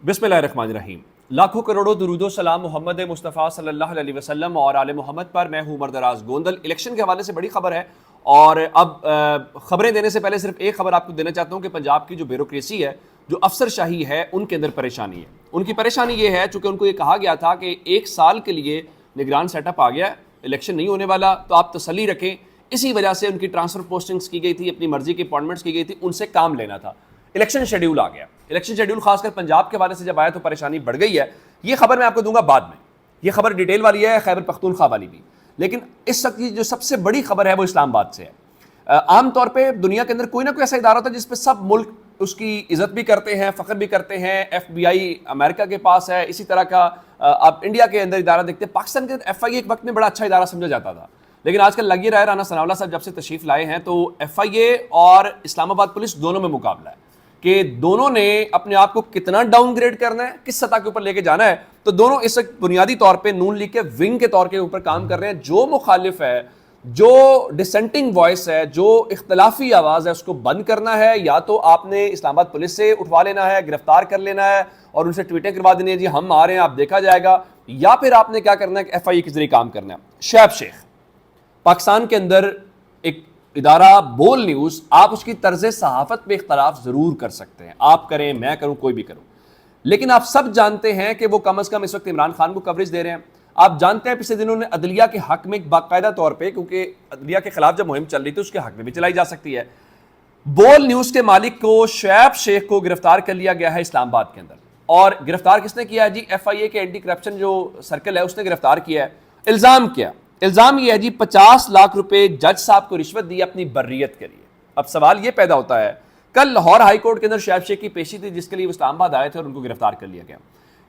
बिस्मिल्लाहिर्रहमानिर्रहीम। लाखों करोड़ों दुरूद व सलाम मोहम्मद मुस्तफ़ा सल्लल्लाहु अलैहि वसल्लम और आले मोहम्मद पर। मैं हूँ मरदराज गोंदल। इलेक्शन के हवाले से बड़ी खबर है और अब खबरें देने से पहले सिर्फ एक खबर आपको देना चाहता हूँ कि पंजाब की जो ब्यूरोक्रेसी है, जो अफसरशाही है, उनके अंदर परेशानी है। उनकी परेशानी ये है, चूँकि उनको ये कहा गया था कि 1 साल के लिए निगरान सेटअप आ गया, इलेक्शन नहीं होने वाला, तो आप तसल्ली रखें। इसी वजह से उनकी ट्रांसफ़र पोस्टिंग्स की गई थी, अपनी मर्जी की अपॉइंटमेंट्स की गई थी, उनसे काम लेना था। इलेक्शन शेड्यूल आ गया। इलेक्शन शेड्यूल खासकर पंजाब के हवाले से जब आया तो परेशानी बढ़ गई है। ये खबर मैं आपको दूंगा बाद में, ये खबर डिटेल वाली है, खैबर पख्तूनख्वा वाली भी। लेकिन इस वक्त की जो सबसे बड़ी खबर है वो इस्लामाबाद से है। आमतौर पे दुनिया के अंदर कोई ना कोई ऐसा इदारा होता है जिस पे सब मुल्क उसकी इज्जत भी करते हैं, फ़ख्र भी करते हैं। FBI अमेरिका के पास है, इसी तरह का आप इंडिया के अंदर इदारा देखते हैं। पाकिस्तान के अंदर FIA एक वक्त में बड़ा अच्छा इदारा समझा जाता था, लेकिन आजकल लग ही रहा है, राना सनाउल्लाह साहब जब से तशरीफ लाए हैं तो FIA और इस्लामाबाद पुलिस दोनों में मुकाबला है कि दोनों ने अपने आप को कितना डाउनग्रेड करना है, किस सतह के ऊपर लेके जाना है। तो दोनों इस वक्त बुनियादी तौर पे नून लीग के विंग के तौर के ऊपर काम कर रहे हैं। जो मुखालिफ है, जो डिसेंटिंग वॉइस है, जो इख्तलाफी आवाज़ है, उसको बंद करना है। या तो आपने इस्लामाबाद पुलिस से उठवा लेना है, गिरफ्तार कर लेना है और उनसे ट्वीटें करवा देनी है, जी हम आ रहे हैं, आप देखा जाएगा। या फिर आपने क्या करना है कि FIA के जरिए काम करना है। शैब शेख पाकिस्तान के अंदर एक इदारा बोल न्यूज़, आप उसकी तर्ज सहाफ़त पे इख्तलाफ ज़रूर कर सकते हैं, आप करें, मैं करूं, कोई भी करूं, लेकिन आप सब जानते हैं कि वो कम अज़ कम इस वक्त इमरान खान को कवरेज दे रहे हैं। आप जानते हैं पिछले दिनों ने अदलिया के हक में बाकायदा तौर पे, क्योंकि अदलिया के खिलाफ जब मुहिम चल रही थी उसके हक में भी चलाई जा सकती है, बोल न्यूज़ के मालिक को शैब शेख को गिरफ्तार कर लिया गया है इस्लामाबाद के अंदर। और गिरफ्तार किसने किया है जी? FIA के एंटी करप्शन जो सर्कल है उसने गिरफ्तार किया है। इल्ज़ाम ये है जी 50 लाख रुपए जज साहब को रिश्वत दी अपनी बर्रियत के लिए। अब सवाल ये पैदा होता है, कल लाहौर हाई कोर्ट के अंदर शैब शेख की पेशी थी जिसके लिए वो इस्लामाबाद आए थे और उनको गिरफ्तार कर लिया गया।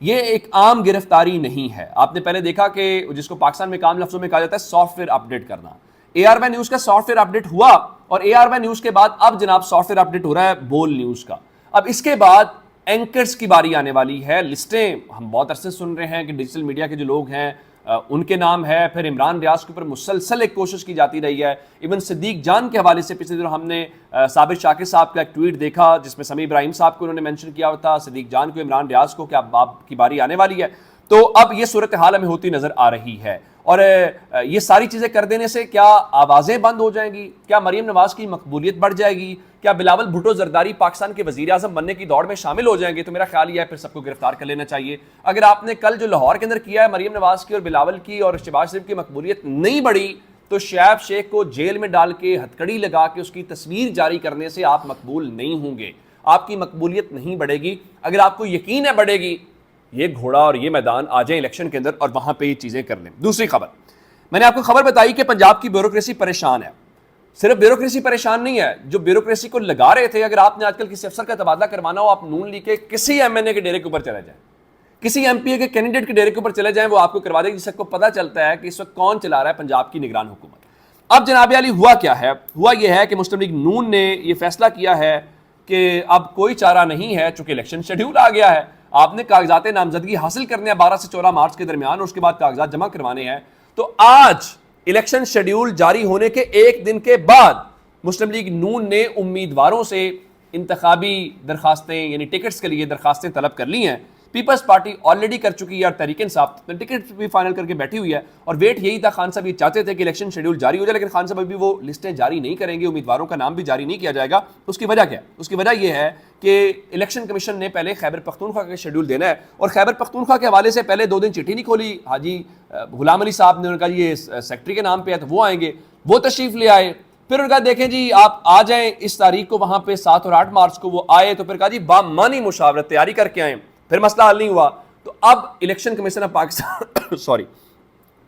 ये एक आम गिरफ्तारी नहीं है। आपने पहले देखा कि जिसको पाकिस्तान में काम लफ्जों में कहा जाता है सॉफ्टवेयर अपडेट करना, ARY न्यूज़ का सॉफ्टवेयर अपडेट हुआ और ARY न्यूज़ के बाद अब जनाब सॉफ्टवेयर अपडेट हो रहा है बोल न्यूज़ का। अब इसके बाद एंकर्स की बारी आने वाली है। लिस्टें हम बहुत अरसे सुन रहे हैं कि डिजिटल मीडिया के जो लोग हैं उनके नाम है। फिर इमरान रियाज के ऊपर मुसलसल एक कोशिश की जाती रही है। इवन सिद्दीक जान के हवाले से पिछले दिनों हमने साबिर शाकिर साहब का एक ट्वीट देखा जिसमें समी इब्राहिम साहब को उन्होंने मेंशन किया था, सिद्दीक जान को, इमरान रियाज को, कि अब आपकी बारी आने वाली है। तो अब ये सूरत हाल हमें होती नजर आ रही है और ये सारी चीज़ें कर देने से क्या आवाज़ें बंद हो जाएंगी? क्या मरीम नवाज की मकबूलियत बढ़ जाएगी? क्या बिलावल भुट्टो जरदारी पाकिस्तान के वज़ीर आज़म बनने की दौड़ में शामिल हो जाएंगे? तो मेरा ख्याल यह है फिर सबको गिरफ्तार कर लेना चाहिए। अगर आपने कल जो लाहौर के अंदर किया है मरीम नवाज की और बिलावल की और शहबाज शरीफ की मकबूलियत नहीं बढ़ी, तो शैब शेख को जेल में डाल के हथकड़ी लगा के उसकी तस्वीर जारी करने से आप मकबूल नहीं होंगे, आपकी मकबूलियत नहीं बढ़ेगी। अगर आपको यकीन है बढ़ेगी, ये घोड़ा और ये मैदान आ जाए इलेक्शन के अंदर और वहां पे ये चीजें कर लें। दूसरी खबर, मैंने आपको खबर बताई कि पंजाब की ब्यूरोक्रेसी परेशान है। सिर्फ ब्यूरोक्रेसी परेशान नहीं है, जो ब्यूरोक्रेसी को लगा रहे थे, अगर आपने आजकल किसी अफसर का तबादला करवाना हो, आप नून लीग के किसी MNA के डेरे के ऊपर चले जाएं, किसी MPA के कैंडिडेट के डेरे के ऊपर चले जाएं, वो आपको करवा देंगे, जिससे पता चलता है कि इस वक्त कौन चला रहा है पंजाब की निगरान हुकूमत। अब जनाब अली हुआ क्या है? हुआ यह है कि मुस्लिम लीग नून ने यह फैसला किया है कि अब कोई चारा नहीं है, चूंकि इलेक्शन शेड्यूल आ गया है, आपने कागजात नामजदगी हासिल करने हैं 12 से 14 मार्च के दरमियान, और उसके बाद कागजात जमा करवाने हैं। तो आज इलेक्शन शेड्यूल जारी होने के एक दिन के बाद मुस्लिम लीग नून ने उम्मीदवारों से इंतखाबी दरखास्तें यानी टिकट्स के लिए दरखास्तें तलब कर ली हैं। पीपल्स पार्टी ऑलरेडी कर चुकी है और तहरीक इंसाफ टिकट भी फाइनल करके बैठी हुई है। और वेट यही था, खान साहब ये चाहते थे कि इलेक्शन शेड्यूल जारी हो जाए, लेकिन खान साहब अभी वो लिस्टें जारी नहीं करेंगे, उम्मीदवारों का नाम भी जारी नहीं किया जाएगा। उसकी वजह क्या है? उसकी वजह यह है कि इलेक्शन कमीशन ने पहले खैबर पख्तूनख्वा का शेड्यूल देना है और खैबर पख्तूनख्वा के हवाले से पहले 2 दिन चिट्ठी नहीं खोली। हाजी गुलाम अली साहब ने उनका ये सेक्रेटरी के नाम पे है तो वो आएंगे, वो तशरीफ ले आए। फिर उनका देखें जी आप आ जाएं इस तारीख को, वहां पे 7 और 8 मार्च को वो आए, तो फिर कहा जी बामानी मुशावरत तैयारी करके आए, फिर मसला हल नहीं हुआ। तो अब election commission of Pakistan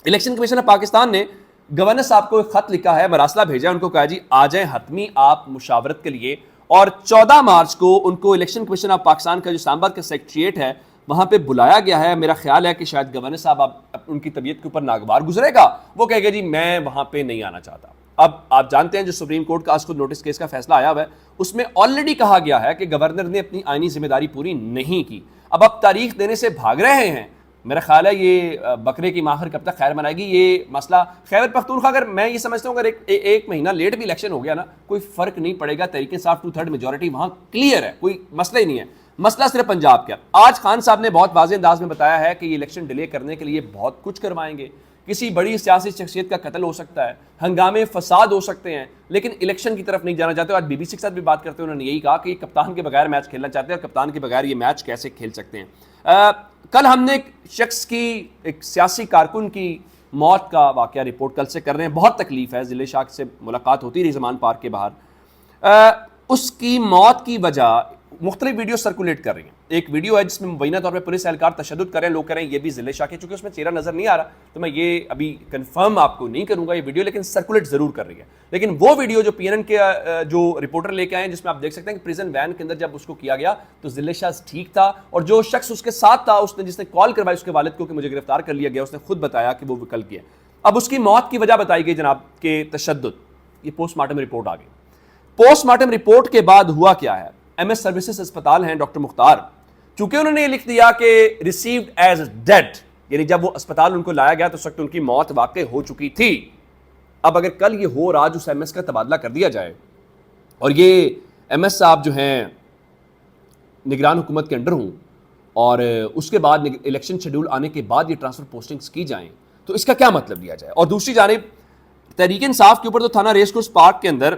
election commission of Pakistan ने गवर्नर साहब को एक खत लिखा है, मरासला भेजा, उनको कहा जी आ जाएं हतमी आप मुशावरत के लिए। और 14 मार्च को उनको इलेक्शन कमीशन ऑफ पाकिस्तान का जो इस्लामाबाद का सेक्रेटेरिएट है वहां पे बुलाया गया है। मेरा ख्याल है कि शायद गवर्नर साहब अब उनकी तबीयत के ऊपर नागवार गुजरेगा, वो कहेगा जी मैं वहां पे नहीं आना चाहता। अब आप जानते हैं जो सुप्रीम कोर्ट का आज को नोटिस केस का फैसला आया हुआ है उसमें ऑलरेडी कहा गया है कि गवर्नर ने अपनी आईनी जिम्मेदारी पूरी नहीं की। अब तारीख देने से भाग रहे हैं। मेरा ख्याल है ये बकरे की माखर कब तक खैर मनाएगी ये मसला। खैबर पख्तूनख्वा अगर मैं ये समझता हूँ अगर एक महीना लेट भी इलेक्शन हो गया ना, कोई फर्क नहीं पड़ेगा, तहरीक इंसाफ 2/3 मेजॉरिटी वहाँ क्लियर है, कोई मसला ही नहीं है। مسئلہ صرف پنجاب کا. آج خان صاحب نے بہت واضح انداز میں بتایا ہے کہ یہ الیکشن ڈیلے کرنے کے لیے بہت کچھ کروائیں گے, کسی بڑی سیاسی شخصیت کا قتل ہو سکتا ہے, ہنگامے فساد ہو سکتے ہیں, لیکن الیکشن کی طرف نہیں جانا چاہتے. آج بی بی سی کے ساتھ بھی بات کرتے ہیں, انہوں نے یہی کہا کہ یہ کپتان کے بغیر میچ کھیلنا چاہتے ہیں, اور کپتان کے بغیر یہ میچ کیسے کھیل سکتے ہیں. کل ہم نے ایک شخص کی, ایک سیاسی کارکن کی موت کا واقعہ رپورٹ کل سے کر رہے ہیں. بہت تکلیف ہے, ضلع شاہ سے ملاقات ہوتی رہی زمان پارک کے باہر. اس کی موت کی وجہ مختلف ویڈیو سرکولیٹ کر رہی ہیں. ایک ویڈیو ہے جس میں مبینہ طور پہ پولیس اہلکار تشدد کر رہے ہیں, لوگ کہہ رہے ہیں یہ بھی ضلع شاہ کے, چونکہ اس میں چہرہ نظر نہیں آ رہا تو میں یہ ابھی کنفرم آپ کو نہیں کروں گا یہ ویڈیو, لیکن سرکولیٹ ضرور کر رہی ہے. لیکن وہ ویڈیو جو پی این این کے جو رپورٹر لے کے آئے ہیں, جس میں آپ دیکھ سکتے ہیں کہ پریزن وین کے اندر جب اس کو کیا گیا تو ضلع شاہ ٹھیک تھا, اور جو شخص اس کے ساتھ تھا, اس نے جس نے کال کروائی اس کے والد کو کہ مجھے گرفتار کر لیا گیا, اس نے خود بتایا کہ وہ وکل کیا. اب اس کی موت کی وجہ بتائی گئی جناب کہ تشدد. یہ پوسٹ مارٹم رپورٹ آ گئی. پوسٹ مارٹم رپورٹ کے بعد ہوا کیا ہے, ایم ایس سروسز اسپتال ہیں ڈاکٹر مختار, چونکہ انہوں نے یہ لکھ دیا کہ ریسیوڈ ایز ڈیڈ, یعنی جب وہ اسپتال ان کو لایا گیا تو اس وقت ان کی موت واقع ہو چکی تھی. اب اگر کل یہ ہو اور آج اس ایم ایس کا تبادلہ کر دیا جائے, اور یہ ایم ایس صاحب جو ہیں نگران حکومت کے انڈر ہوں, اور اس کے بعد الیکشن شیڈول آنے کے بعد یہ ٹرانسفر پوسٹنگز کی جائیں, تو اس کا کیا مطلب لیا جائے. اور دوسری جانب تحریک انصاف کے اوپر تو تھانہ ریس کورس پارک کے اندر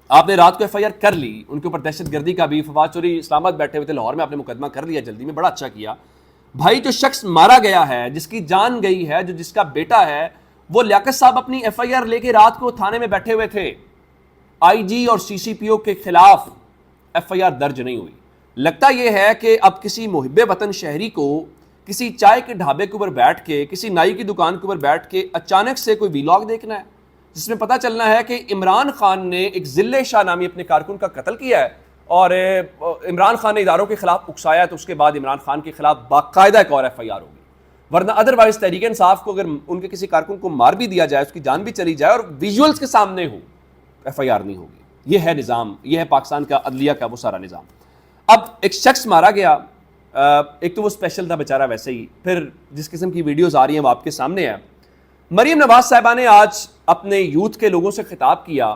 آپ نے رات کو ایف آئی آر کر لی, ان کے اوپر دہشت گردی کا بھی, فواد چوری اسلام آباد بیٹھے ہوئے تھے, لاہور میں آپ نے مقدمہ کر لیا جلدی میں, بڑا اچھا کیا بھائی. جو شخص مارا گیا ہے, جس کی جان گئی ہے, جو جس کا بیٹا ہے, وہ لیاقت صاحب اپنی ایف آئی آر لے کے رات کو تھانے میں بیٹھے ہوئے تھے, آئی جی اور سی سی پی او کے خلاف ایف آئی آر درج نہیں ہوئی. لگتا یہ ہے کہ اب کسی محب وطن شہری کو کسی چائے کے ڈھابے کے اوپر بیٹھ کے, کسی نائی کی دکان کے اوپر بیٹھ کے اچانک سے کوئی ویلاگ دیکھنا ہے, جس میں پتہ چلنا ہے کہ عمران خان نے ایک ضلع شاہ نامی اپنے کارکن کا قتل کیا ہے, اور عمران خان نے اداروں کے خلاف اکسایا, تو اس کے بعد عمران خان کے خلاف باقاعدہ ایک اور ایف آئی آر ہوگی. ورنہ ادروائز تحریک انصاف کو اگر ان کے کسی کارکن کو مار بھی دیا جائے, اس کی جان بھی چلی جائے اور ویژولز کے سامنے ہو, ایف آئی آر نہیں ہوگی. یہ ہے نظام, یہ ہے پاکستان کا عدلیہ کا وہ سارا نظام. اب ایک شخص مارا گیا, ایک تو وہ اسپیشل تھا بیچارہ ویسے ہی, پھر جس قسم کی ویڈیوز آ رہی ہیں وہ آپ کے سامنے ہے. مریم نواز صاحبہ نے آج اپنے یوتھ کے لوگوں سے خطاب کیا,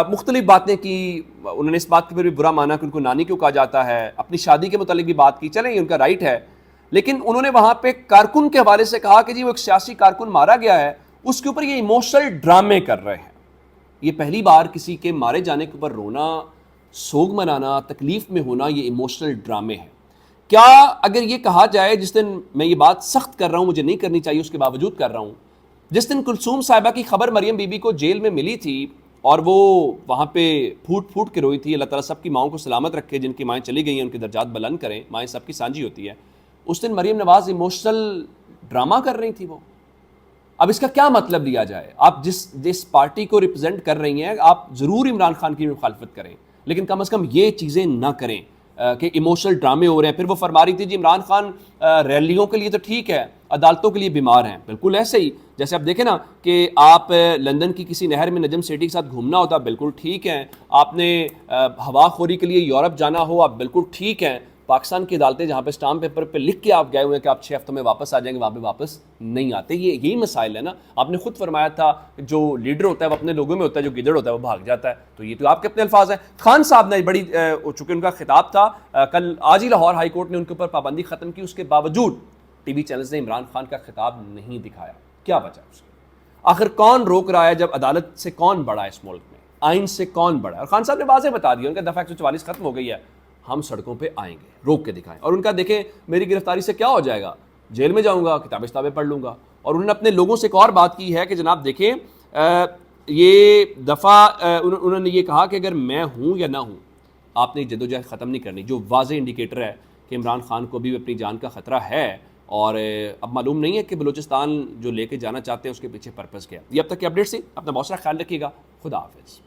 مختلف باتیں کی. انہوں نے اس بات کے بھی برا مانا کہ ان کو نانی کیوں کہا جاتا ہے, اپنی شادی کے متعلق بھی بات کی, چلیں یہ ان کا رائٹ ہے, لیکن انہوں نے وہاں پہ کارکن کے حوالے سے کہا کہ جی وہ ایک سیاسی کارکن مارا گیا ہے, اس کے اوپر یہ ایموشنل ڈرامے کر رہے ہیں. یہ پہلی بار کسی کے مارے جانے کے اوپر رونا, سوگ منانا, تکلیف میں ہونا, یہ ایموشنل ڈرامے ہیں. کیا اگر یہ کہا جائے, جس دن میں یہ بات سخت کر رہا ہوں, مجھے نہیں کرنی چاہیے, اس کے باوجود کر رہا ہوں, جس دن کلثوم صاحبہ کی خبر مریم بی بی کو جیل میں ملی تھی اور وہ وہاں پہ پھوٹ پھوٹ کے روئی تھی, اللہ تعالیٰ سب کی ماؤں کو سلامت رکھے, جن کی مائیں چلی گئی ہیں ان کے درجات بلند کریں, مائیں سب کی سانجھی ہوتی ہے, اس دن مریم نواز ایموشنل ڈرامہ کر رہی تھی وہ. اب اس کا کیا مطلب لیا جائے؟ آپ جس پارٹی کو ریپرزینٹ کر رہی ہیں, آپ ضرور عمران خان کی مخالفت کریں, لیکن کم از کم یہ چیزیں نہ کریں کہ ایموشنل ڈرامے ہو رہے ہیں. پھر وہ فرما رہی تھی جی عمران خان ریلیوں کے لیے تو ٹھیک ہے, عدالتوں کے لیے بیمار ہیں. بالکل ایسے ہی جیسے آپ دیکھیں نا کہ آپ لندن کی کسی نہر میں نجم سیٹھی کے ساتھ گھومنا ہوتا, بالکل ٹھیک ہے. آپ نے ہوا خوری کے لیے یورپ جانا ہو, آپ بالکل ٹھیک ہیں. پاکستان کی عدالتیں جہاں پہ اسٹامپ پیپر پہ لکھ کے آپ گئے ہوئے ہیں کہ آپ 6 ہفتوں میں واپس آ جائیں گے, وہاں پہ واپس نہیں آتے. یہی مسائل ہے نا. آپ نے خود فرمایا تھا جو لیڈر ہوتا ہے وہ اپنے لوگوں میں ہوتا ہے, جو گدڑ ہوتا ہے وہ بھاگ جاتا ہے. تو یہ تو آپ کے اپنے الفاظ ہیں. خان صاحب نے بڑی چونکہ ان کا خطاب تھا کل, آج ہی لاہور ہائی کورٹ نے ان کے اوپر پابندی ختم کی, اس کے باوجود ٹی وی چینلز نے عمران خان کا خطاب نہیں دکھایا. کیا وجہ اس کی؟ آخر کون روک رہا ہے؟ جب عدالت سے کون بڑا ہے اس ملک میں, آئین سے کون بڑا ہے؟ اور خان صاحب نے واضح بتا دیا, ان کا دفعہ 144 ختم ہو گئی ہے, ہم سڑکوں پہ آئیں گے, روک کے دکھائیں. اور ان کا دیکھیں میری گرفتاری سے کیا ہو جائے گا, جیل میں جاؤں گا, کتابیں پڑھ لوں گا. اور انہوں نے اپنے لوگوں سے ایک اور بات کی ہے کہ جناب دیکھیں یہ دفعہ انہوں نے یہ کہا کہ اگر میں ہوں یا نہ ہوں, آپ نے جدوجہد ختم نہیں کرنی, جو واضح انڈیکیٹر ہے کہ عمران خان کو بھی اپنی جان کا خطرہ ہے. اور اب معلوم نہیں ہے کہ بلوچستان جو لے کے جانا چاہتے ہیں اس کے پیچھے پرپس کیا. یہ اب تک کی اپڈیٹ سی, اپنا بہت سارا خیال رکھیے گا. خدا حافظ.